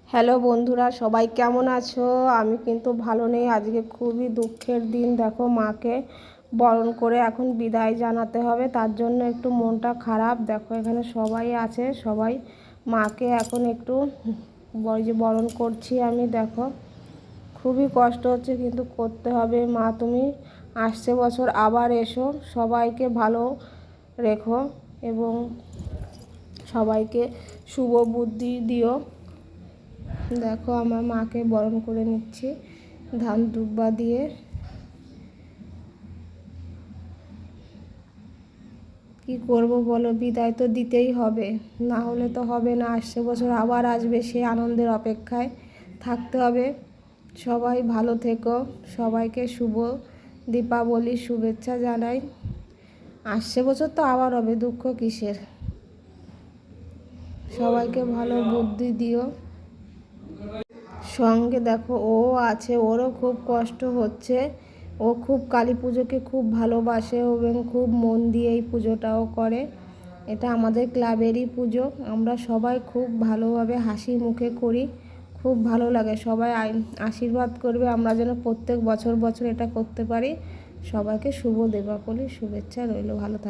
Hello বন্ধুরা, সবাই কেমন আছো? আমি কিন্তু ভালো নেই। আজকে খুবই দুঃখের দিন। দেখো, মাকে বরণ করে এখন বিদায় জানাতে হবে, তার জন্য একটু মনটা খারাপ। দেখো, এখানে সবাই আছে, সবাই মাকে এখন একটু বরণ করছি আমি। দেখো, খুবই কষ্ট হচ্ছে, কিন্তু করতে হবে। মা, তুমি আসছে বছর আবার এসো, সবাইকে ভালো রেখো এবং সবাইকে শুভ বুদ্ধি দিও। দেখো, আমার মাকে বরণ করে নিচ্ছি ধান দুব্বা দিয়ে। কি করব বলো, বিদায় তো দিতেই হবে, না হলে তো হবে না। আসছে বছর আবার আসবে, সে আনন্দের অপেক্ষায় থাকতে হবে। সবাই ভালো থেকো, সবাইকে শুভ দীপাবলির শুভেচ্ছা জানাই। আসছে বছর তো আবার হবে, দুঃখ কিসের? সবাইকে ভালো বুদ্ধি দিও। সঙ্গে দেখো, ও আছে, ওরও খুব কষ্ট হচ্ছে। ও খুব কালী পুজোকে খুব ভালোবাসে এবং খুব মন দিয়ে এই পুজোটাও করে। এটা আমাদের ক্লাবেরই পুজো। আমরা সবাই খুব ভালোভাবে হাসি মুখে করি, খুব ভালো লাগে। সবাই আশীর্বাদ করবে আমরা যেন প্রত্যেক বছর বছর এটা করতে পারি। সবাইকে শুভ দীপাবলির শুভেচ্ছা রইল। ভালো থাকবে।